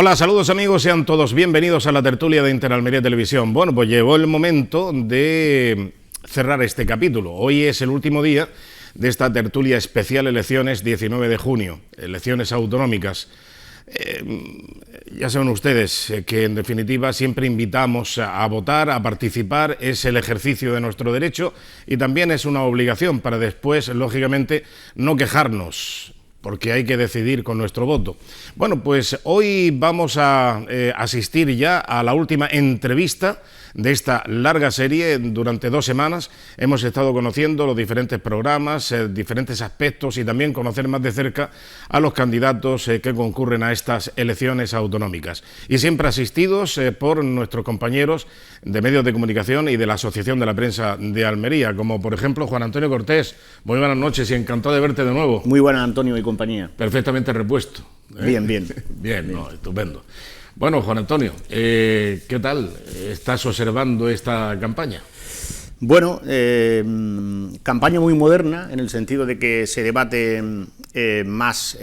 Hola, saludos amigos, sean todos bienvenidos a la tertulia de Interalmería Televisión. Bueno, pues llegó el momento de cerrar este capítulo. Hoy es el último día de esta tertulia especial elecciones 19 de junio, elecciones autonómicas. Ya saben ustedes que en definitiva siempre invitamos a votar, a participar, es el ejercicio de nuestro derecho y también es una obligación para después, lógicamente, no quejarnos, porque hay que decidir con nuestro voto. Bueno, pues hoy vamos a asistir ya a la última entrevista de esta larga serie. Durante 2 semanas hemos estado conociendo los diferentes programas, diferentes aspectos y también conocer más de cerca a los candidatos que concurren a estas elecciones autonómicas. Y siempre asistidos por nuestros compañeros de medios de comunicación y de la Asociación de la Prensa de Almería, como por ejemplo Juan Antonio Cortés. Muy buenas noches y encantado de verte de nuevo. Muy buenas, Antonio y compañía. Perfectamente repuesto. Bien, bien. Bien, no, estupendo. Bueno, Juan Antonio, ¿qué tal estás observando esta campaña? Bueno, campaña muy moderna, en el sentido de que se debate más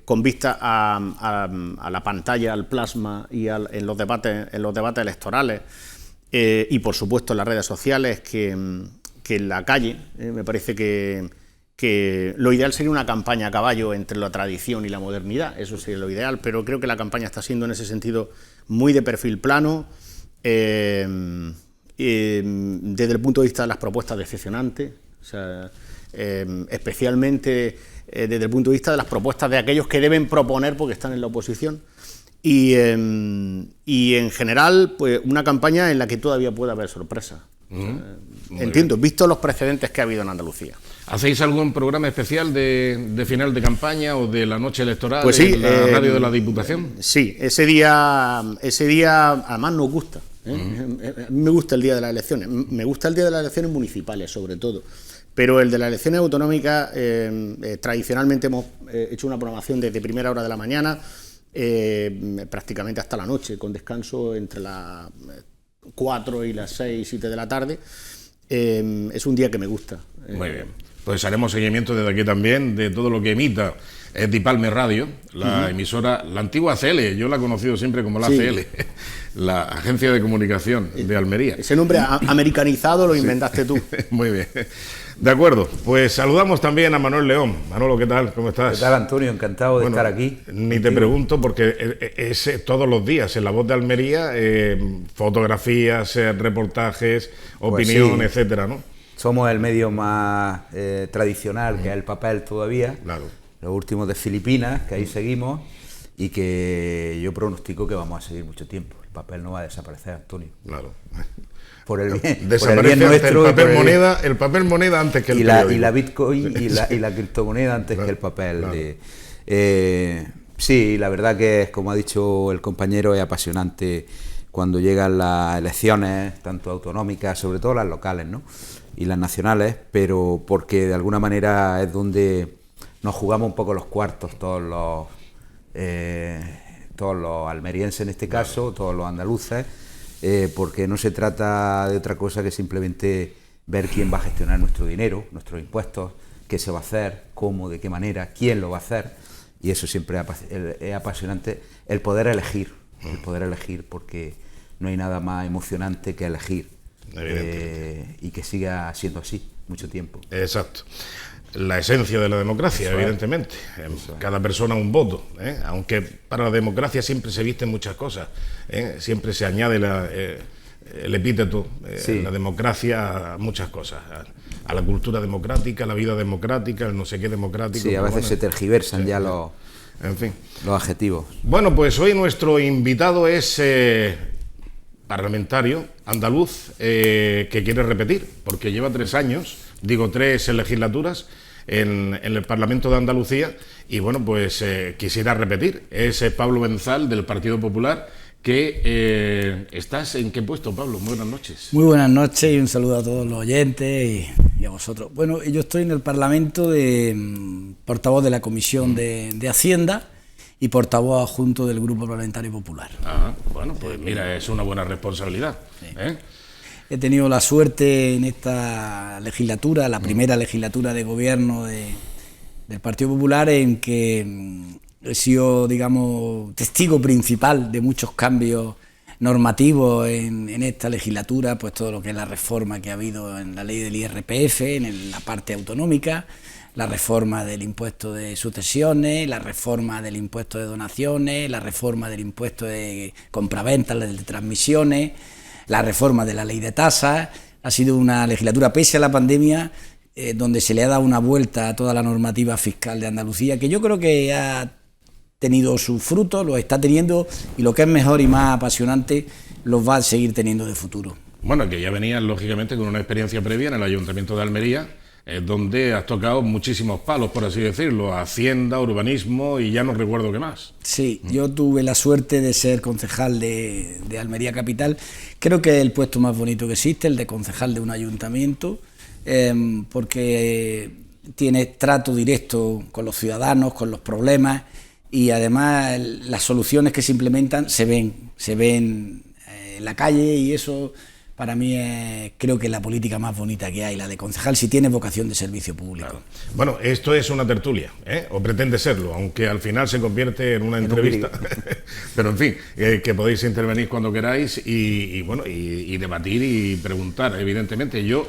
con vista a la pantalla, al plasma y en los debates electorales y, por supuesto, en las redes sociales que en la calle. Me parece que lo ideal sería una campaña a caballo entre la tradición y la modernidad, eso sería lo ideal, pero creo que la campaña está siendo en ese sentido muy de perfil plano, desde el punto de vista de las propuestas decepcionantes, o sea, especialmente desde el punto de vista de las propuestas de aquellos que deben proponer porque están en la oposición, y en general pues una campaña en la que todavía puede haber sorpresa. Entiendo, visto los precedentes que ha habido en Andalucía. ¿Hacéis algún programa especial de final de campaña o de la noche electoral pues sí, en la radio de la Diputación? Sí, ese día además nos gusta. A mí me gusta el día de las elecciones, me gusta el día de las elecciones municipales sobre todo, pero el de las elecciones autonómicas tradicionalmente hemos hecho una programación desde primera hora de la mañana prácticamente hasta la noche, con descanso entre las 4 y las 6, 7 de la tarde. Es un día que me gusta. Muy bien. Pues haremos seguimiento desde aquí también de todo lo que emita Dipalme Radio, la emisora, la antigua ACL, yo la he conocido siempre como la ACL, la Agencia de Comunicación de Almería. Ese nombre americanizado lo inventaste tú. Muy bien. De acuerdo, pues saludamos también a Manuel León. Manolo, ¿qué tal? ¿Cómo estás? ¿Qué tal, Antonio? Encantado de estar aquí. Ni te pregunto porque es todos los días en La Voz de Almería, fotografías, reportajes, opinión, etcétera, ¿no? Somos el medio más tradicional, que es el papel todavía. Claro. Los últimos de Filipinas, que ahí seguimos, y que yo pronostico que vamos a seguir mucho tiempo. El papel no va a desaparecer, Antonio. Claro. Por el bien, desaparece nuestro, el papel moneda antes que el periódico. Y la Bitcoin y la criptomoneda antes que el papel. Claro. Sí, la verdad que, como ha dicho el compañero, es apasionante cuando llegan las elecciones, tanto autonómicas, sobre todo las locales, ¿no?, y las nacionales, pero porque de alguna manera es donde nos jugamos un poco los cuartos todos los almerienses en este caso, todos los andaluces, porque no se trata de otra cosa que simplemente ver quién va a gestionar nuestro dinero, nuestros impuestos, qué se va a hacer, cómo, de qué manera, quién lo va a hacer, y eso siempre es apasionante, el poder elegir, porque no hay nada más emocionante que elegir. Y que siga siendo así mucho tiempo. Exacto. La esencia de la democracia, evidentemente. Cada persona un voto, aunque para la democracia siempre se visten muchas cosas, siempre se añade el epíteto, la democracia, a muchas cosas, a la cultura democrática, a la vida democrática, el no sé qué democrático. Sí, a veces se tergiversan ya los adjetivos. Bueno, pues hoy nuestro invitado es parlamentario andaluz que quiere repetir, porque lleva 3 legislaturas en el Parlamento de Andalucía y bueno, pues quisiera repetir. Es Pablo Benzal, del Partido Popular, que ¿estás en qué puesto, Pablo? Muy buenas noches. Muy buenas noches y un saludo a todos los oyentes y a vosotros. Bueno, yo estoy en el Parlamento de portavoz de la Comisión de Hacienda y portavoz adjunto del Grupo Parlamentario Popular. Bueno, pues mira, es una buena responsabilidad. Sí. He tenido la suerte en esta legislatura, la primera legislatura de gobierno del Partido Popular, en que he sido, digamos, testigo principal de muchos cambios normativos en esta legislatura, pues todo lo que es la reforma que ha habido en la ley del IRPF, en la parte autonómica, la reforma del impuesto de sucesiones, la reforma del impuesto de donaciones, la reforma del impuesto de compraventa, de transmisiones, la reforma de la ley de tasas. Ha sido una legislatura, pese a la pandemia, donde se le ha dado una vuelta a toda la normativa fiscal de Andalucía, que yo creo que ha tenido sus frutos, los está teniendo, y lo que es mejor y más apasionante, los va a seguir teniendo de futuro. Bueno, que ya venías, lógicamente, con una experiencia previa en el Ayuntamiento de Almería, donde has tocado muchísimos palos, por así decirlo, Hacienda, urbanismo y ya no recuerdo qué más. Sí, yo tuve la suerte de ser concejal de Almería Capital. Creo que es el puesto más bonito que existe, el de concejal de un ayuntamiento, porque tiene trato directo con los ciudadanos, con los problemas, y además las soluciones que se implementan se ven en la calle, y eso para mí es, creo que, la política más bonita que hay, la de concejal, si tiene vocación de servicio público. Claro. Bueno, esto es una tertulia, o pretende serlo, aunque al final se convierte en una entrevista. Pero en fin, que podéis intervenir cuando queráis y debatir y preguntar. Evidentemente, yo,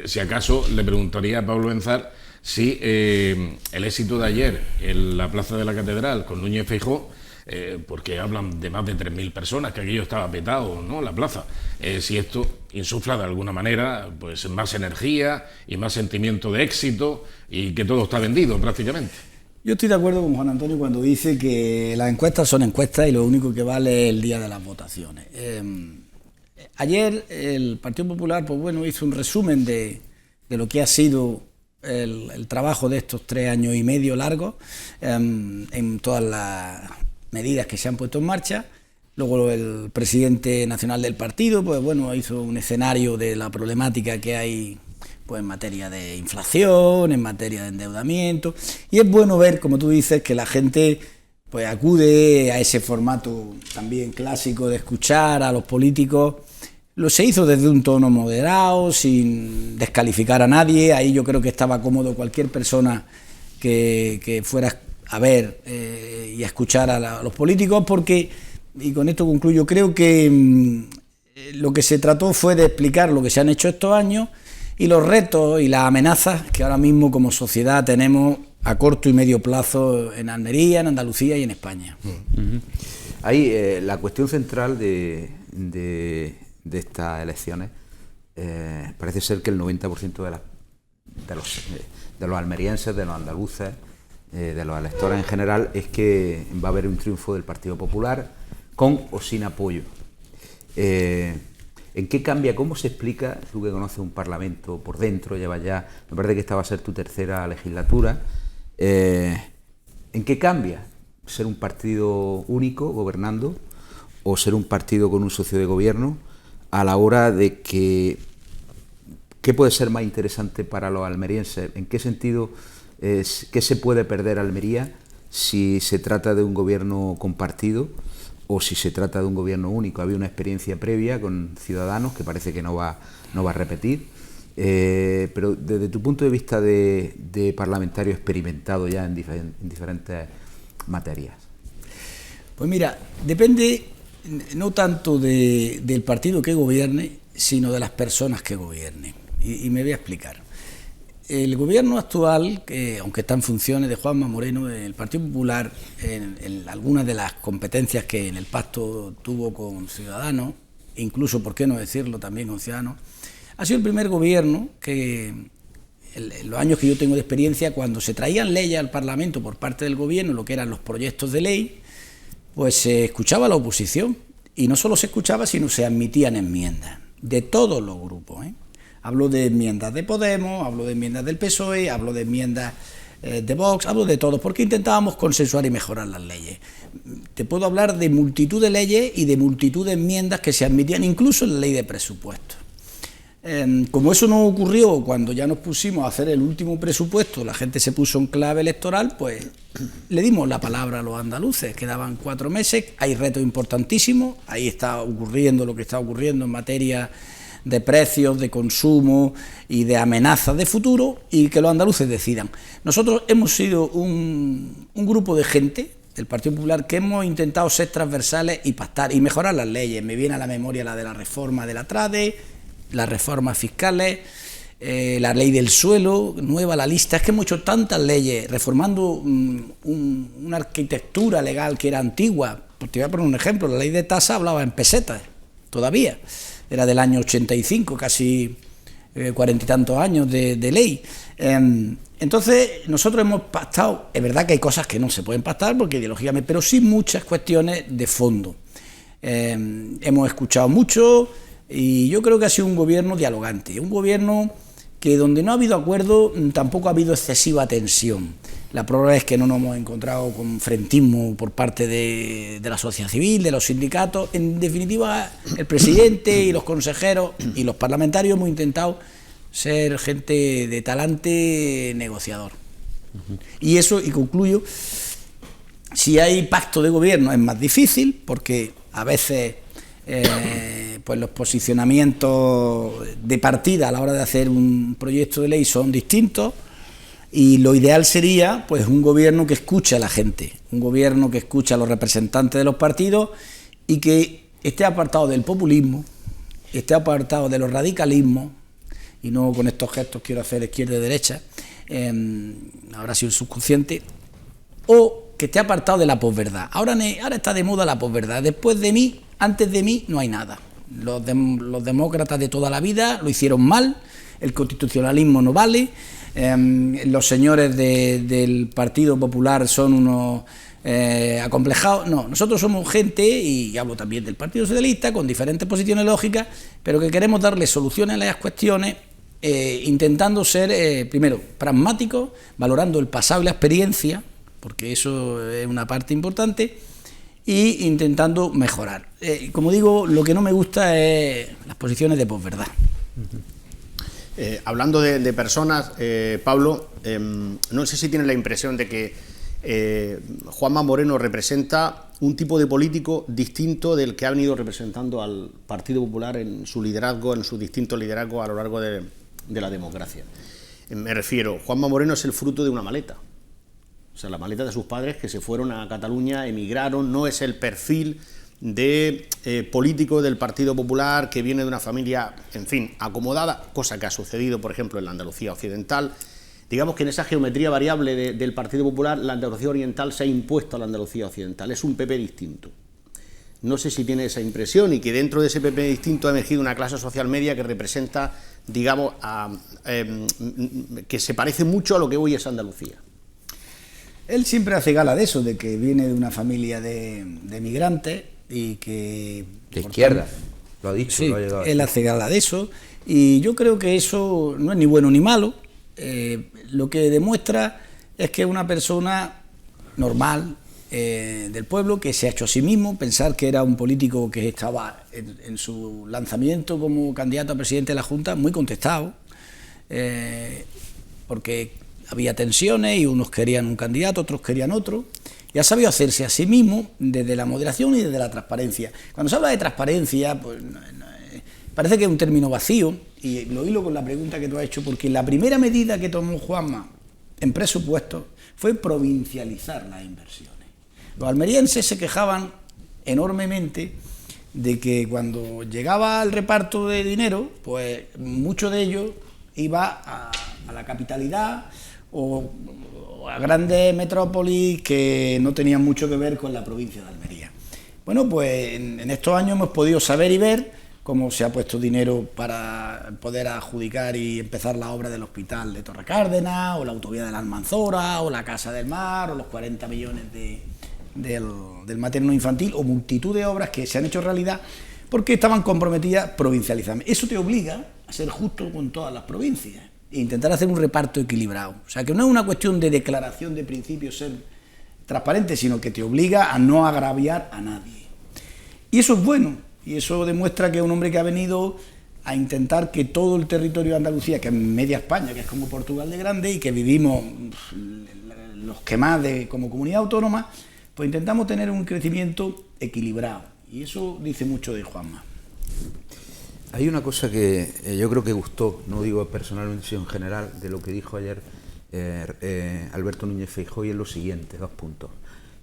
si acaso, le preguntaría a Pablo Enzar si el éxito de ayer en la Plaza de la Catedral con Núñez Feijóo, porque hablan de más de 3.000 personas, que aquello estaba petado, ¿no?, la plaza, si esto insufla de alguna manera pues más energía y más sentimiento de éxito, y que todo está vendido prácticamente. Yo estoy de acuerdo con Juan Antonio cuando dice que las encuestas son encuestas y lo único que vale es el día de las votaciones. Ayer el Partido Popular, pues bueno, hizo un resumen de lo que ha sido el trabajo de estos 3 años y medio largos, en todas las medidas que se han puesto en marcha. Luego el presidente nacional del partido, pues bueno, hizo un escenario de la problemática que hay, pues en materia de inflación, en materia de endeudamiento, y es bueno ver, como tú dices, que la gente pues acude a ese formato también clásico de escuchar a los políticos. Se hizo desde un tono moderado, sin descalificar a nadie. Ahí yo creo que estaba cómodo cualquier persona que fuera a ver y a escuchar a los políticos, porque, y con esto concluyo, creo que lo que se trató fue de explicar lo que se han hecho estos años y los retos y las amenazas que ahora mismo como sociedad tenemos a corto y medio plazo en Almería, en Andalucía y en España. Ahí la cuestión central de estas elecciones, parece ser que el 90% de los almerienses, de los andaluces, de los electores en general, es que va a haber un triunfo del Partido Popular, con o sin apoyo. ¿En qué cambia? ¿Cómo se explica? Tú que conoces un Parlamento por dentro, llevas ya, me parece que esta va a ser tu 3ª legislatura, ¿en qué cambia ser un partido único gobernando o ser un partido con un socio de gobierno, a la hora de que qué puede ser más interesante para los almerienses? ¿En qué sentido, qué se puede perder Almería si se trata de un gobierno compartido o si se trata de un gobierno único? Había una experiencia previa con Ciudadanos que parece que no va a repetir, pero desde tu punto de vista de parlamentario experimentado ya en diferentes materias. Pues mira, depende no tanto del partido que gobierne, sino de las personas que gobiernen. Y me voy a explicar. El gobierno actual, que aunque está en funciones de Juanma Moreno, el Partido Popular, en algunas de las competencias que en el pacto tuvo con Ciudadanos, incluso, por qué no decirlo, también con Ciudadanos, ha sido el primer gobierno que, en los años que yo tengo de experiencia, cuando se traían leyes al Parlamento por parte del gobierno, lo que eran los proyectos de ley, pues se escuchaba a la oposición, y no solo se escuchaba, sino se admitían enmiendas de todos los grupos, Hablo de enmiendas de Podemos, hablo de enmiendas del PSOE, hablo de enmiendas de Vox, hablo de todos, porque intentábamos consensuar y mejorar las leyes. Te puedo hablar de multitud de leyes y de multitud de enmiendas que se admitían incluso en la ley de presupuestos. Como eso no ocurrió cuando ya nos pusimos a hacer el último presupuesto, la gente se puso en clave electoral, pues le dimos la palabra a los andaluces. Quedaban 4 meses, hay retos importantísimos, ahí está ocurriendo lo que está ocurriendo en materia de precios, de consumo y de amenazas de futuro, y que los andaluces decidan. Nosotros hemos sido un grupo de gente del Partido Popular, que hemos intentado ser transversales y pactar y mejorar las leyes. Me viene a la memoria la de la reforma de la TRADE, las reformas fiscales, la ley del suelo, nueva la lista. Es que hemos hecho tantas leyes, reformando una arquitectura legal que era antigua. Pues te voy a poner un ejemplo, la ley de tasa hablaba en pesetas, todavía, era del año 85, casi 40 y tantos años de ley. Entonces, nosotros hemos pactado, es verdad que hay cosas que no se pueden pactar porque ideológicamente, pero sí muchas cuestiones de fondo. Hemos escuchado mucho y yo creo que ha sido un gobierno dialogante, un gobierno que donde no ha habido acuerdo tampoco ha habido excesiva tensión. La prueba es que no nos hemos encontrado con frentismo por parte de la sociedad civil, de los sindicatos. En definitiva, el presidente y los consejeros y los parlamentarios hemos intentado ser gente de talante negociador. Y eso, y concluyo, si hay pacto de gobierno es más difícil porque a veces pues los posicionamientos de partida a la hora de hacer un proyecto de ley son distintos, y lo ideal sería pues un gobierno que escuche a la gente, un gobierno que escuche a los representantes de los partidos y que esté apartado del populismo, esté apartado de los radicalismos, y no con estos gestos quiero hacer izquierda y derecha, habrá sido el subconsciente, o que esté apartado de la posverdad. Ahora está de moda la posverdad. Después de mí, antes de mí, no hay nada. Los demócratas de toda la vida lo hicieron mal, el constitucionalismo no vale, los señores del Partido Popular son unos acomplejados. No, nosotros somos gente, y hablo también del Partido Socialista, con diferentes posiciones lógicas, pero que queremos darle soluciones a las cuestiones, intentando ser, primero, pragmáticos, valorando el pasado y la experiencia, porque eso es una parte importante, y intentando mejorar. Como digo, lo que no me gusta es las posiciones de posverdad. Hablando de personas, Pablo, no sé si tienes la impresión de que Juanma Moreno representa un tipo de político distinto del que ha venido representando al Partido Popular en su liderazgo, en sus distintos liderazgos a lo largo de la democracia. Me refiero, Juanma Moreno es el fruto de una maleta. O sea, la maleta de sus padres que se fueron a Cataluña, emigraron, no es el perfil de político del Partido Popular que viene de una familia, en fin, acomodada, cosa que ha sucedido, por ejemplo, en la Andalucía Occidental. Digamos que en esa geometría variable del Partido Popular, la Andalucía Oriental se ha impuesto a la Andalucía Occidental, es un PP distinto. No sé si tiene esa impresión, y que dentro de ese PP distinto ha emergido una clase social media que representa, digamos, que se parece mucho a lo que hoy es Andalucía. Él siempre hace gala de eso, de que viene de una familia de migrantes y que... De izquierda, lo ha dicho, sí, lo ha llegado. Él hace gala de eso, y yo creo que eso no es ni bueno ni malo. Lo que demuestra es que es una persona normal del pueblo, que se ha hecho a sí mismo. Pensar que era un político que estaba en su lanzamiento como candidato a presidente de la Junta muy contestado, porque había tensiones y unos querían un candidato, otros querían otro, y ha sabido hacerse a sí mismo desde la moderación y desde la transparencia. Cuando se habla de transparencia, pues parece que es un término vacío, y lo hilo con la pregunta que tú has hecho, porque la primera medida que tomó Juanma en presupuestos fue provincializar las inversiones. Los almerienses se quejaban enormemente de que cuando llegaba el reparto de dinero, pues mucho de ello iba a la capitalidad o a grandes metrópolis que no tenían mucho que ver con la provincia de Almería. Bueno, pues en estos años hemos podido saber y ver cómo se ha puesto dinero para poder adjudicar y empezar la obra del hospital de Torrecárdenas, o la autovía de la Almanzora, o la Casa del Mar, o los 40 millones del materno infantil, o multitud de obras que se han hecho realidad porque estaban comprometidas provincializadamente. Eso te obliga a ser justo con todas las provincias e intentar hacer un reparto equilibrado. O sea, que no es una cuestión de declaración de principios ser transparente, sino que te obliga a no agraviar a nadie. Y eso es bueno, y eso demuestra que es un hombre que ha venido a intentar que todo el territorio de Andalucía, que es media España, que es como Portugal de grande, y que vivimos los que más como comunidad autónoma, pues intentamos tener un crecimiento equilibrado. Y eso dice mucho de Juanma. Hay una cosa que yo creo que gustó, no digo personalmente, sino en general, de lo que dijo ayer Alberto Núñez Feijóo, y es lo siguiente, 2 puntos.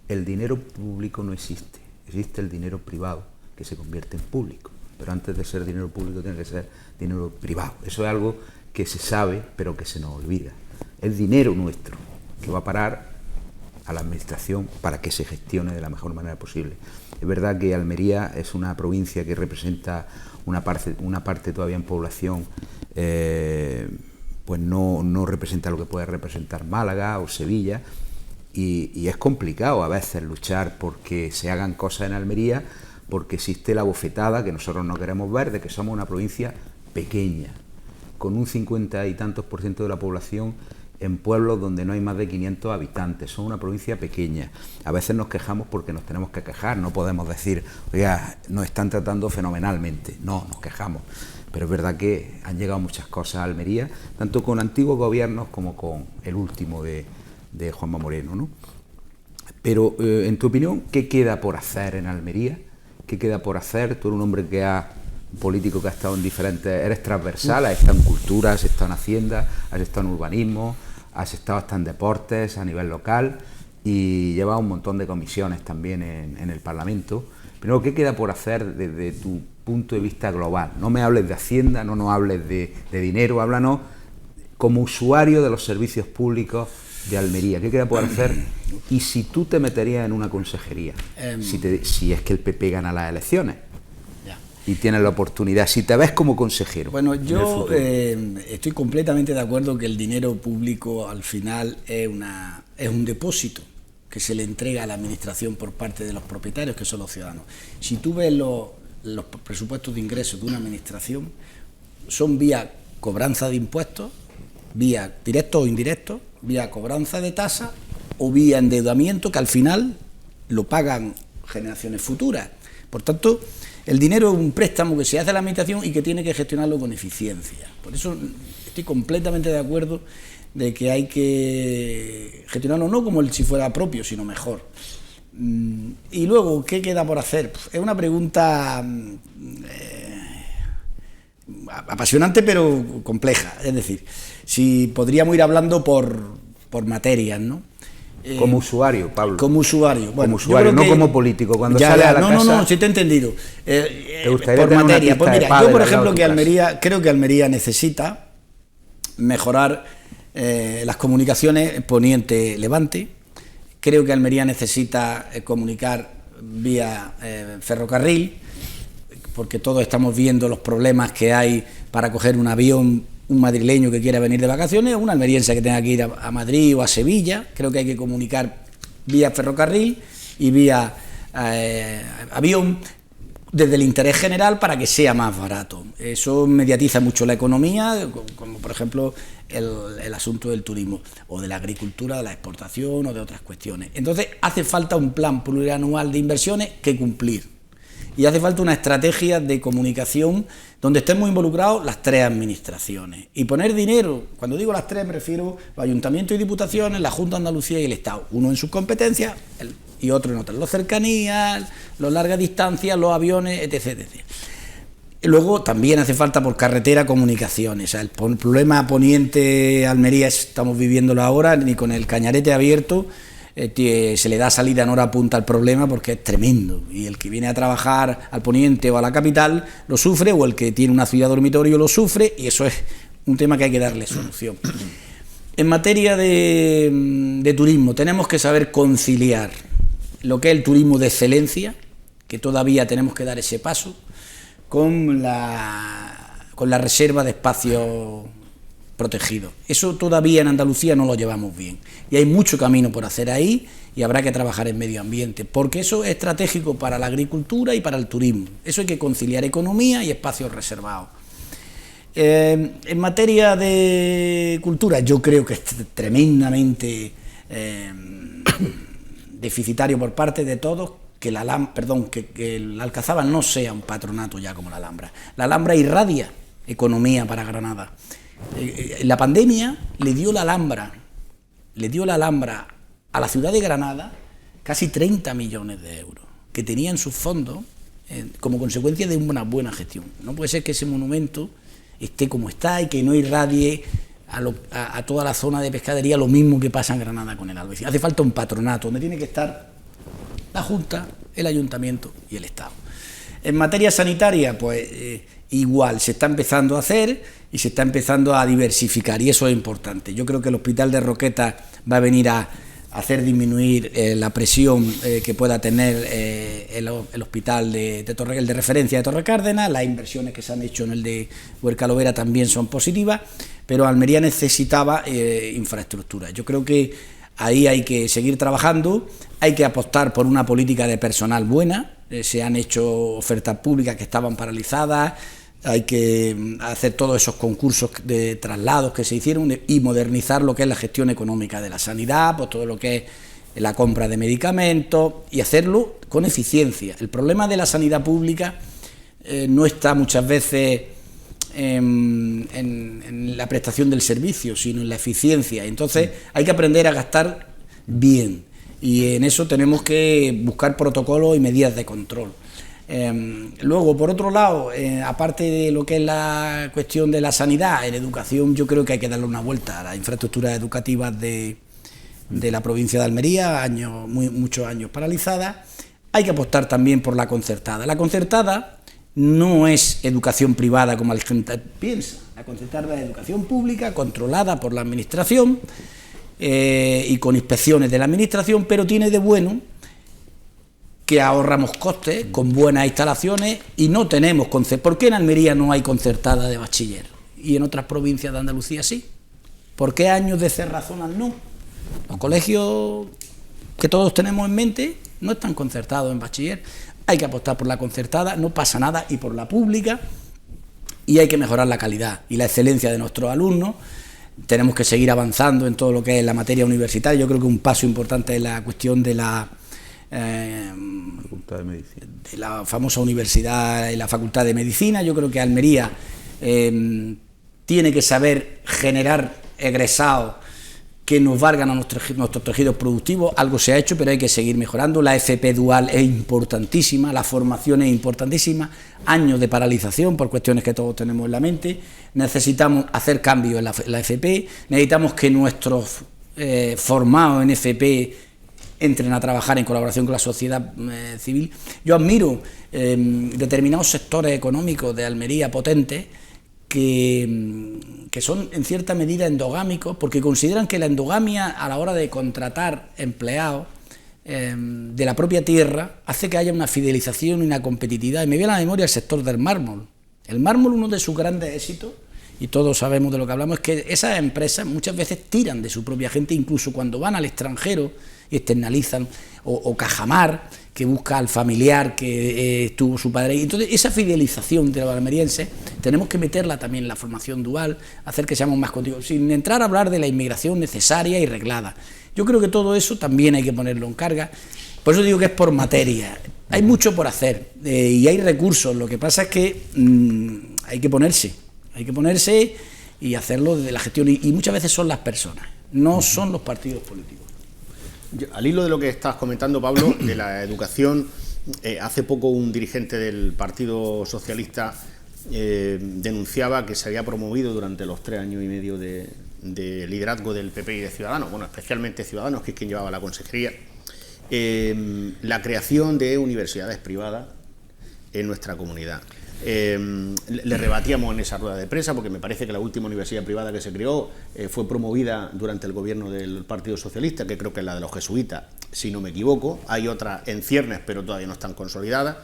el dinero público no existe, existe el dinero privado que se convierte en público, pero antes de ser dinero público tiene que ser dinero privado. Eso es algo que se sabe pero que se nos olvida. Es dinero nuestro que va a parar a la administración para que se gestione de la mejor manera posible. Es verdad que Almería es una provincia que representa una parte todavía en población, pues no representa lo que puede representar Málaga o Sevilla, y es complicado a veces luchar porque se hagan cosas en Almería, porque existe la bofetada que nosotros no queremos ver de que somos una provincia pequeña, con un 50 y tantos % de la población en pueblos donde no hay más de 500 habitantes. Son una provincia pequeña. A veces nos quejamos porque nos tenemos que quejar, no podemos decir, oiga, nos están tratando fenomenalmente. No, nos quejamos. Pero es verdad que han llegado muchas cosas a Almería, tanto con antiguos gobiernos como con el último de Juanma Moreno, ¿no? Pero, en tu opinión, ¿qué queda por hacer en Almería? ¿Qué queda por hacer? Tú eres un hombre un político que ha estado en diferentes... Eres transversal, has estado en cultura, has estado en hacienda, has estado en urbanismo, has estado hasta en deportes a nivel local y llevas un montón de comisiones también en el Parlamento. Pero ¿qué queda por hacer desde tu punto de vista global? No me hables de hacienda, no nos hables de dinero, háblanos como usuario de los servicios públicos de Almería. ¿Qué queda por hacer? Y si tú te meterías en una consejería, si es que el PP gana las elecciones y tienes la oportunidad, si te ves como consejero. Bueno, yo estoy completamente de acuerdo que el dinero público al final es un depósito que se le entrega a la administración por parte de los propietarios, que son los ciudadanos. Si tú ves los presupuestos de ingresos de una administración, son vía cobranza de impuestos, vía directos o indirectos, vía cobranza de tasas o vía endeudamiento, que al final lo pagan generaciones futuras. Por tanto, el dinero es un préstamo que se hace a la administración y que tiene que gestionarlo con eficiencia. Por eso estoy completamente de acuerdo de que hay que gestionarlo no como si fuera propio, sino mejor. Y luego, ¿qué queda por hacer? Es una pregunta apasionante pero compleja. Es decir, si podríamos ir hablando por materias, ¿no? Como usuario, Pablo. Como usuario. Bueno, como usuario, no como político. Cuando sale a la casa... No, sí te he entendido. ¿Te gustaría por tener materia. una Pues pista de mira, pádel yo por al lado ejemplo de tu creo que Almería necesita mejorar las comunicaciones poniente-levante. Creo que Almería necesita comunicar vía ferrocarril, porque todos estamos viendo los problemas que hay para coger un avión, un madrileño que quiera venir de vacaciones, o un almeriense que tenga que ir a Madrid o a Sevilla. Creo que hay que comunicar vía ferrocarril y vía avión desde el interés general para que sea más barato. Eso mediatiza mucho la economía, como por ejemplo el asunto del turismo o de la agricultura, de la exportación o de otras cuestiones. Entonces hace falta un plan plurianual de inversiones que cumplir. Y hace falta una estrategia de comunicación donde estemos involucrados las tres administraciones. Y poner dinero, cuando digo las tres me refiero a los ayuntamientos y diputaciones, la Junta de Andalucía y el Estado. Uno en sus competencias y otro en otras. Los cercanías, los largas distancias, los aviones, etc. Y luego también hace falta por carretera comunicaciones. O sea, el problema poniente Almería estamos viviéndolo ahora, ni con el Cañarete abierto se le da salida en hora punta al problema porque es tremendo, y el que viene a trabajar al poniente o a la capital lo sufre, o el que tiene una ciudad dormitorio lo sufre, y eso es un tema que hay que darle solución. En materia de turismo tenemos que saber conciliar lo que es el turismo de excelencia, que todavía tenemos que dar ese paso, con la reserva de espacios protegidos. Eso todavía en Andalucía no lo llevamos bien y hay mucho camino por hacer ahí, y habrá que trabajar en medio ambiente, porque eso es estratégico para la agricultura y para el turismo. Eso hay que conciliar economía y espacios reservados. En materia de cultura, yo creo que es tremendamente deficitario por parte de todos que el Alcazaba no sea un patronato ya como la Alhambra. La Alhambra irradia economía para Granada. La pandemia le dio la Alhambra a la ciudad de Granada casi 30 millones de euros que tenía en sus fondos como consecuencia de una buena gestión. No puede ser que ese monumento esté como está y que no irradie a toda la zona de pescadería lo mismo que pasa en Granada con el Albaicín. Hace falta un patronato donde tiene que estar la Junta, el Ayuntamiento y el Estado. En materia sanitaria, pues igual, se está empezando a hacer y se está empezando a diversificar, y eso es importante. Yo creo que el Hospital de Roquetas va a venir a hacer disminuir la presión que pueda tener el hospital el de referencia de Torre Cárdenas. Las inversiones que se han hecho en el de Huerca-Lovera también son positivas, pero Almería necesitaba infraestructura. Yo creo que ahí hay que seguir trabajando, hay que apostar por una política de personal buena. Se han hecho ofertas públicas que estaban paralizadas, hay que hacer todos esos concursos de traslados que se hicieron y modernizar lo que es la gestión económica de la sanidad, pues todo lo que es la compra de medicamentos, y hacerlo con eficiencia. El problema de la sanidad pública no está muchas veces en la prestación del servicio, sino en la eficiencia. Entonces hay que aprender a gastar bien, y en eso tenemos que buscar protocolos y medidas de control. Luego, por otro lado, aparte de lo que es la cuestión de la sanidad, en educación yo creo que hay que darle una vuelta a las infraestructuras educativas de la provincia de Almería, muchos años paralizadas. Hay que apostar también por la concertada. La concertada no es educación privada como la gente piensa. La concertada es educación pública, controlada por la administración y con inspecciones de la administración, pero tiene de bueno que ahorramos costes con buenas instalaciones y no tenemos concertada. ¿Por qué en Almería no hay concertada de bachiller? Y en otras provincias de Andalucía sí. ¿Por qué años de cerrazonas no? Los colegios que todos tenemos en mente no están concertados en bachiller. Hay que apostar por la concertada, no pasa nada, y por la pública, y hay que mejorar la calidad y la excelencia de nuestros alumnos. Tenemos que seguir avanzando en todo lo que es la materia universitaria. Yo creo que un paso importante es la cuestión de la Facultad de Medicina, de la famosa universidad y la Facultad de Medicina. Yo creo que Almería tiene que saber generar egresados que nos valgan a nuestros tejidos productivos. Algo se ha hecho, pero hay que seguir mejorando. La FP dual es importantísima, la formación es importantísima, años de paralización por cuestiones que todos tenemos en la mente. Necesitamos hacer cambios en la FP, necesitamos que nuestros formados en FP entren a trabajar en colaboración con la sociedad civil. Yo admiro determinados sectores económicos de Almería potentes que son en cierta medida endogámicos, porque consideran que la endogamia a la hora de contratar empleados de la propia tierra hace que haya una fidelización y una competitividad. Y me viene a la memoria el sector del mármol. El mármol, uno de sus grandes éxitos, y todos sabemos de lo que hablamos, es que esas empresas muchas veces tiran de su propia gente, incluso cuando van al extranjero y externalizan, o Cajamar, que busca al familiar que estuvo su padre. Entonces, esa fidelización de los almerienses tenemos que meterla también en la formación dual, hacer que seamos más continuos, sin entrar a hablar de la inmigración necesaria y reglada. Yo creo que todo eso también hay que ponerlo en carga. Por eso digo que es por materia. Hay mucho por hacer y hay recursos. Lo que pasa es que hay que ponerse y hacerlo desde la gestión. Y muchas veces son las personas, no son los partidos políticos. Al hilo de lo que estás comentando, Pablo, de la educación, hace poco un dirigente del Partido Socialista denunciaba que se había promovido durante los 3 años y medio de liderazgo del PP y de Ciudadanos, bueno, especialmente Ciudadanos, que es quien llevaba la consejería, la creación de universidades privadas en nuestra comunidad. Le rebatíamos en esa rueda de prensa, porque me parece que la última universidad privada que se creó fue promovida durante el gobierno del Partido Socialista, que creo que es la de los jesuitas, si no me equivoco. Hay otras en ciernes, pero todavía no están consolidadas.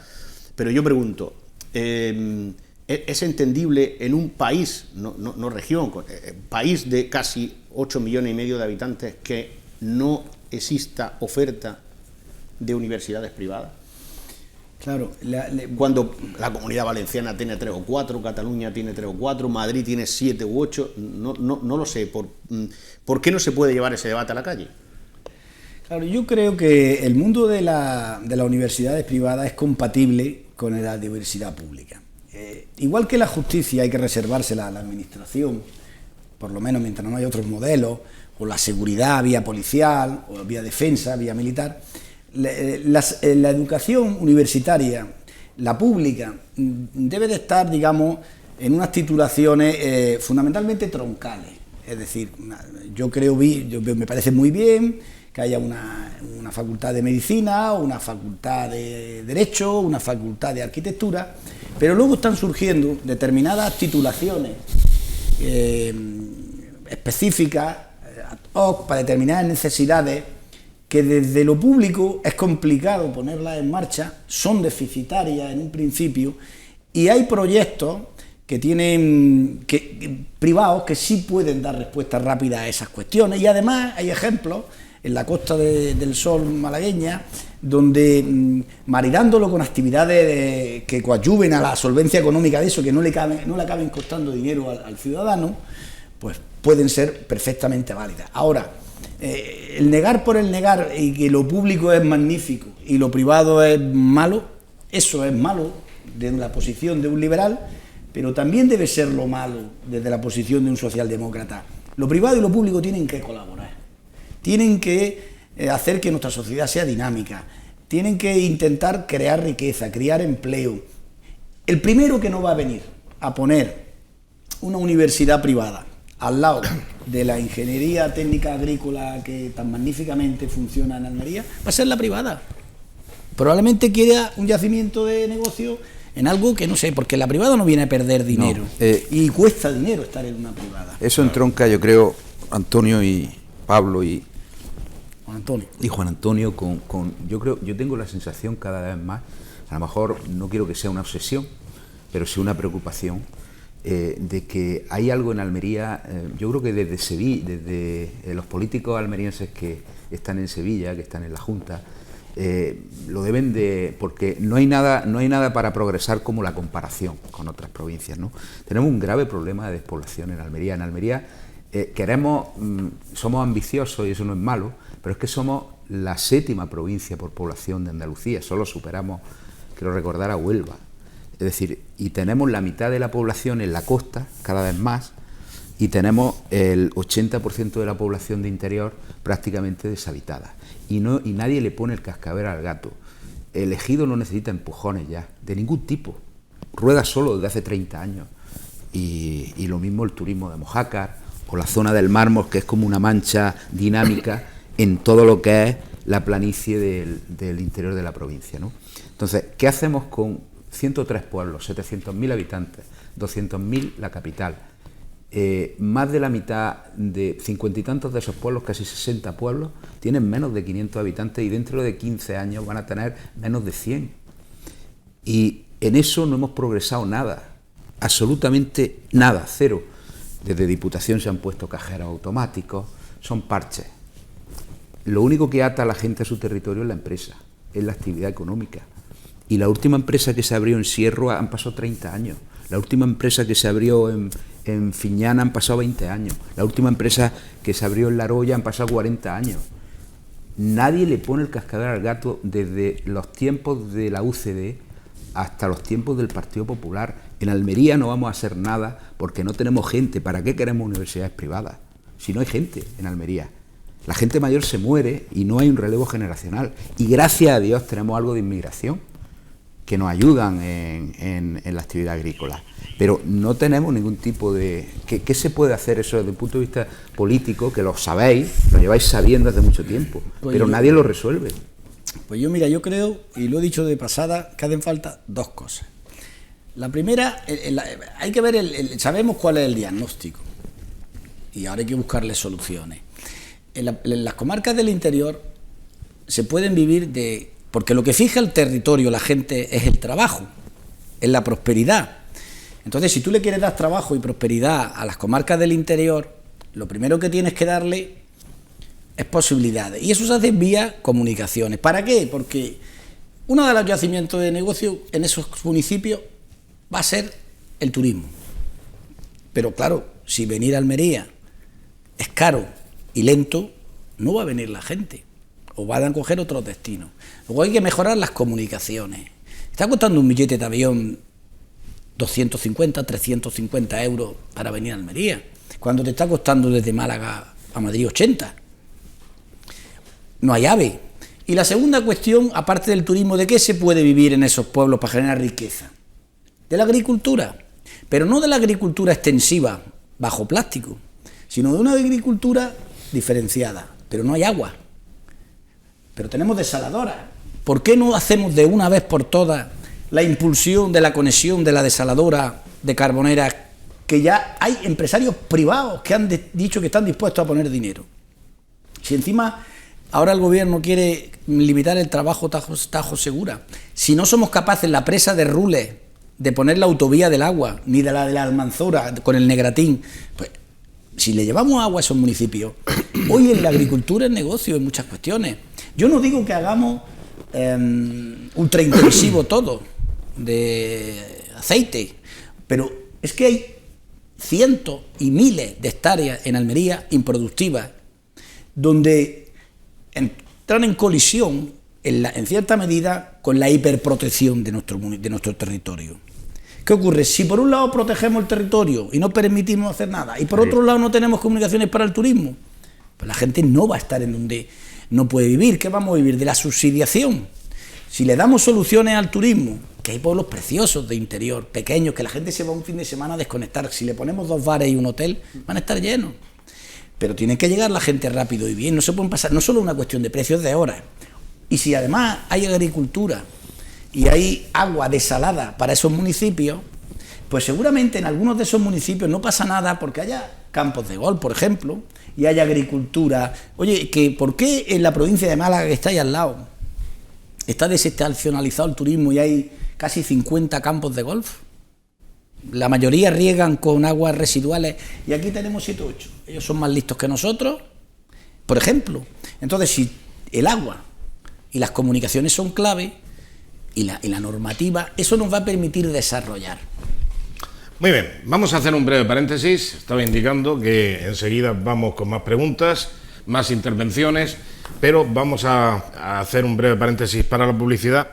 Pero yo pregunto, ¿es entendible en un país, no región, país de casi 8,5 millones de habitantes, que no exista oferta de universidades privadas? Claro, cuando la Comunidad Valenciana tiene 3 o 4, Cataluña tiene 3 o 4, Madrid tiene 7 u 8, no lo sé. ¿Por qué no se puede llevar ese debate a la calle? Claro, yo creo que el mundo de las universidades privadas es compatible con la universidad pública. Igual que la justicia hay que reservársela a la administración, por lo menos mientras no haya otros modelos, o la seguridad vía policial, o vía defensa, vía militar. La educación universitaria, la pública, debe de estar, digamos, en unas titulaciones fundamentalmente troncales. Es decir, me parece muy bien que haya una facultad de medicina, una facultad de derecho, una facultad de arquitectura, pero luego están surgiendo determinadas titulaciones específicas, ad hoc, para determinadas necesidades, que desde lo público es complicado ponerlas en marcha, son deficitarias en un principio, y hay proyectos que tienen privados que sí pueden dar respuesta rápida a esas cuestiones, y además hay ejemplos en la Costa del Sol malagueña, donde maridándolo con actividades que coadyuven a la solvencia económica de eso, que no le acaben costando dinero al ciudadano, pues pueden ser perfectamente válidas. Ahora, el negar por el negar y que lo público es magnífico y lo privado es malo, eso es malo desde la posición de un liberal, pero también debe ser lo malo desde la posición de un socialdemócrata. Lo privado y lo público tienen que colaborar, tienen que hacer que nuestra sociedad sea dinámica, tienen que intentar crear riqueza, crear empleo. El primero que no va a venir a poner una universidad privada al lado de la ingeniería técnica agrícola que tan magníficamente funciona en Almería, va a ser la privada. Probablemente quiera un yacimiento de negocio en algo que no sé, porque la privada no viene a perder dinero, y cuesta dinero estar en una privada. Eso entronca, yo creo, Antonio y Pablo y Juan Antonio yo tengo la sensación cada vez más, a lo mejor no quiero que sea una obsesión, pero sí una preocupación, de que hay algo en Almería. Yo creo que desde Sevilla, desde los políticos almerienses que están en Sevilla, que están en la Junta, lo deben de, porque no hay nada para progresar como la comparación con otras provincias, ¿no? Tenemos un grave problema de despoblación en Almería. En Almería somos ambiciosos y eso no es malo, pero es que somos la 7ª provincia por población de Andalucía, solo superamos, quiero recordar, a Huelva. Es decir, y tenemos la mitad de la población en la costa, cada vez más, y tenemos el 80% de la población de interior prácticamente deshabitada. Y nadie le pone el cascabel al gato. El ejido no necesita empujones ya, de ningún tipo. Rueda solo desde hace 30 años. Y lo mismo el turismo de Mojácar, o la zona del Mármol, que es como una mancha dinámica en todo lo que es la planicie del interior de la provincia, ¿no? Entonces, ¿qué hacemos con 103 pueblos, 700.000 habitantes, 200.000 la capital? Más de la mitad, de 50 y tantos de esos pueblos, casi 60 pueblos, tienen menos de 500 habitantes y dentro de 15 años van a tener menos de 100. Y en eso no hemos progresado nada, absolutamente nada, cero. Desde Diputación se han puesto cajeros automáticos, son parches. Lo único que ata a la gente a su territorio es la empresa, es la actividad económica. Y la última empresa que se abrió en Sierra han pasado 30 años. La última empresa que se abrió en Fiñana han pasado 20 años. La última empresa que se abrió en La Roya han pasado 40 años. Nadie le pone el cascabel al gato desde los tiempos de la UCD hasta los tiempos del Partido Popular. En Almería no vamos a hacer nada porque no tenemos gente. ¿Para qué queremos universidades privadas? Si no hay gente en Almería. La gente mayor se muere y no hay un relevo generacional. Y gracias a Dios tenemos algo de inmigración que nos ayudan en la actividad agrícola. Pero no tenemos ningún tipo de... ¿Qué se puede hacer eso desde el punto de vista político? Que lo sabéis, lo lleváis sabiendo desde mucho tiempo, pero nadie lo resuelve. Pues yo creo, y lo he dicho de pasada, que hacen falta dos cosas. La primera, hay que ver, sabemos cuál es el diagnóstico, y ahora hay que buscarle soluciones. En las comarcas del interior se pueden vivir de... Porque lo que fija el territorio, la gente, es el trabajo, es la prosperidad. Entonces, si tú le quieres dar trabajo y prosperidad a las comarcas del interior, lo primero que tienes que darle es posibilidades. Y eso se hace vía comunicaciones. ¿Para qué? Porque uno de los yacimientos de negocio en esos municipios va a ser el turismo. Pero claro, si venir a Almería es caro y lento, no va a venir la gente. O van a coger otros destinos. Luego hay que mejorar las comunicaciones. Está costando un billete de avión 250, 350 euros para venir a Almería, cuando te está costando desde Málaga a Madrid 80. No hay AVE. Y la segunda cuestión, aparte del turismo, ¿de qué se puede vivir en esos pueblos para generar riqueza? De la agricultura, pero no de la agricultura extensiva, bajo plástico, sino de una agricultura diferenciada, pero no hay agua. pero tenemos desaladoras. ¿Por qué no hacemos de una vez por todas la impulsión de la conexión de la desaladora de Carboneras, que ya hay empresarios privados que han dicho que están dispuestos a poner dinero? Si encima ahora el gobierno quiere limitar el trabajo Tajo Segura, si no somos capaces la presa de Rules de poner la autovía del agua, ni de la Almanzora con el Negratín, pues si le llevamos agua a esos municipios, hoy en la agricultura es negocio en muchas cuestiones. Yo no digo que hagamos ultraintensivo todo de aceite, pero es que hay cientos y miles de hectáreas en Almería improductivas, donde entran en colisión, en cierta medida, con la hiperprotección de nuestro territorio. ¿Qué ocurre? Si por un lado protegemos el territorio y no permitimos hacer nada, y por otro lado no tenemos comunicaciones para el turismo, pues la gente no va a estar en donde no puede vivir. ¿Qué vamos a vivir? De la subsidiación. Si le damos soluciones al turismo, que hay pueblos preciosos de interior, pequeños, que la gente se va un fin de semana a desconectar, si le ponemos 2 bares y un hotel, van a estar llenos. Pero tiene que llegar la gente rápido y bien, no se pueden pasar, no solo una cuestión de precios, de horas. Y si además hay agricultura y hay agua desalada para esos municipios, pues seguramente en algunos de esos municipios no pasa nada porque haya campos de golf, por ejemplo, y haya agricultura. Oye, ¿por qué en la provincia de Málaga, que está ahí al lado, está desestacionalizado el turismo y hay casi 50 campos de golf? La mayoría riegan con aguas residuales y aquí tenemos 7 o 8. Ellos son más listos que nosotros, por ejemplo. Entonces, si el agua y las comunicaciones son clave y la normativa, eso nos va a permitir desarrollar. Muy bien, vamos a hacer un breve paréntesis. Estaba indicando que enseguida vamos con más preguntas, más intervenciones, pero vamos a hacer un breve paréntesis para la publicidad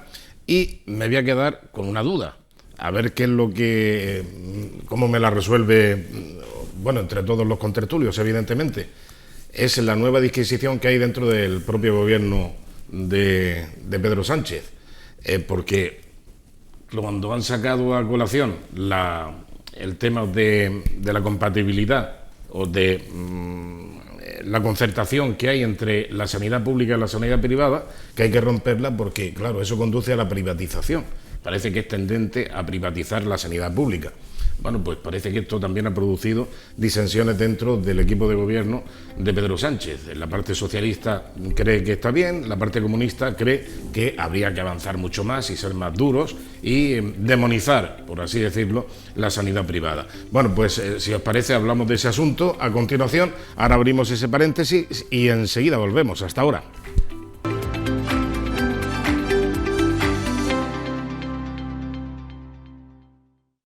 y me voy a quedar con una duda. A ver qué es lo que, cómo me la resuelve, bueno, entre todos los contertulios, evidentemente. Es la nueva disquisición que hay dentro del propio gobierno de Pedro Sánchez, porque cuando han sacado a colación el tema de la compatibilidad o de la concertación que hay entre la sanidad pública y la sanidad privada, que hay que romperla porque, claro, eso conduce a la privatización. Parece que es tendente a privatizar la sanidad pública. Bueno, pues parece que esto también ha producido disensiones dentro del equipo de gobierno de Pedro Sánchez. La parte socialista cree que está bien, la parte comunista cree que habría que avanzar mucho más y ser más duros y demonizar, por así decirlo, la sanidad privada. Bueno, pues si os parece hablamos de ese asunto a continuación. Ahora abrimos ese paréntesis y enseguida volvemos. Hasta ahora.